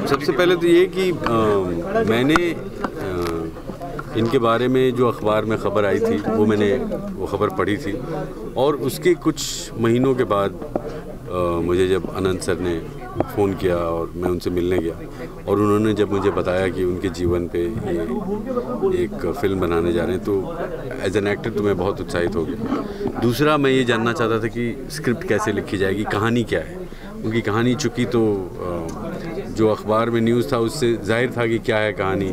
सबसे पहले तो ये कि मैंने इनके बारे में जो अखबार में ख़बर आई थी मैंने वो ख़बर पढ़ी थी, और उसके कुछ महीनों के बाद मुझे जब अनंत सर ने फ़ोन किया और मैं उनसे मिलने गया, और उन्होंने जब मुझे बताया कि उनके जीवन पे ये एक फ़िल्म बनाने जा रहे हैं, तो एज एन एक्टर तो मैं बहुत उत्साहित हो गया। दूसरा, मैं ये जानना चाहता था कि स्क्रिप्ट कैसे लिखी जाएगी, कहानी क्या है उनकी। कहानी चूँकि तो जो अखबार में न्यूज़ था उससे जाहिर था कि क्या है कहानी।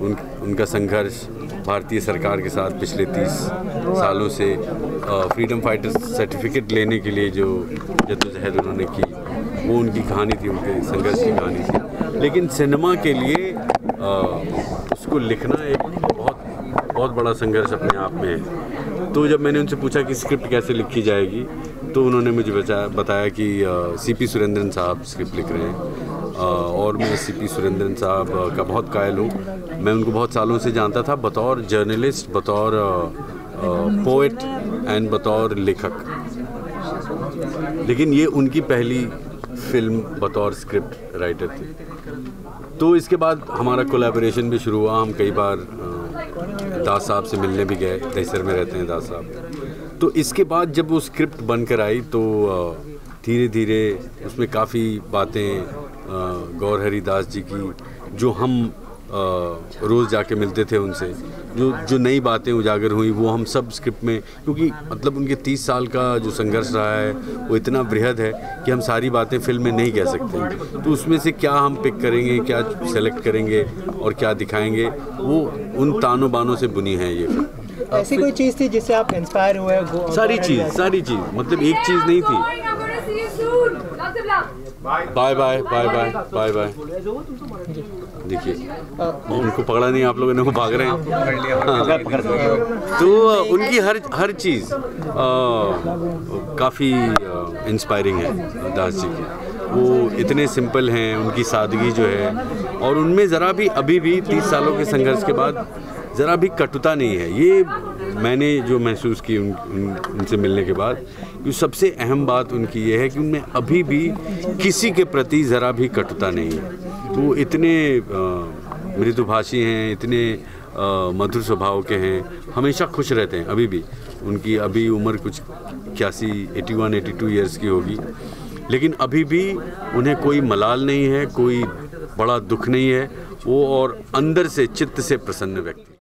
उनका संघर्ष भारतीय सरकार के साथ पिछले 30 सालों से फ्रीडम फाइटर सर्टिफिकेट लेने के लिए जो जद्दोजहद उन्होंने की, वो उनकी कहानी थी, उनके संघर्ष की कहानी थी। लेकिन सिनेमा के लिए उसको लिखना एक बहुत बड़ा संघर्ष अपने आप में है। तो जब मैंने उनसे पूछा कि स्क्रिप्ट कैसे लिखी जाएगी, तो उन्होंने मुझे बताया कि सीपी सुरेंद्रन साहब स्क्रिप्ट लिख रहे हैं, और मैं सीपी सुरेंद्रन साहब का बहुत कायल हूँ। मैं उनको बहुत सालों से जानता था, बतौर जर्नलिस्ट, बतौर पोएट एंड बतौर लेखक। लेकिन ये उनकी पहली फिल्म बतौर स्क्रिप्ट राइटर थी। तो इसके बाद हमारा कोलैबोरेशन भी शुरू हुआ। हम कई बार दास साहब से मिलने भी गए, दहसर में रहते हैं दास साहब। तो इसके बाद जब वो स्क्रिप्ट बनकर आई तो धीरे धीरे उसमें काफ़ी बातें गौर हरिदास जी की, जो हम रोज़ जाके मिलते थे उनसे, जो नई बातें उजागर हुई वो हम सब स्क्रिप्ट में, क्योंकि मतलब उनके 30 साल का जो संघर्ष रहा है वो इतना बृहद है कि हम सारी बातें फिल्म में नहीं कह सकते। तो उसमें से क्या हम पिक करेंगे, क्या सेलेक्ट करेंगे और क्या दिखाएंगे, वो उन तानों बानों से बुनी है ये फिल्म। ऐसी कोई चीज़ थी जिससे आप इंस्पायर हुए? सारी चीज़, मतलब एक चीज़ नहीं थी। Bye bye bye bye bye bye. देखिए, उनको पकड़ा नहीं, आप लोगों ने, वो भाग रहे हैं। तो उनकी हर चीज़ काफ़ी इंस्पायरिंग है दास जी की। वो इतने सिंपल हैं, उनकी सादगी जो है, और उनमें ज़रा भी अभी भी 30 सालों के संघर्ष के बाद ज़रा भी कटुता नहीं है। ये मैंने जो महसूस की उनसे मिलने के बाद, ये सबसे अहम बात उनकी ये है कि उनमें अभी भी किसी के प्रति ज़रा भी कटुता नहीं है। तो इतने मृदुभाषी हैं, इतने मधुर स्वभाव के हैं, हमेशा खुश रहते हैं। अभी भी उनकी अभी उम्र कुछ 81-82 ईयर्स की होगी, लेकिन अभी भी उन्हें कोई मलाल नहीं है, कोई बड़ा दुख नहीं है वो, और अंदर से चित्त से प्रसन्न व्यक्ति।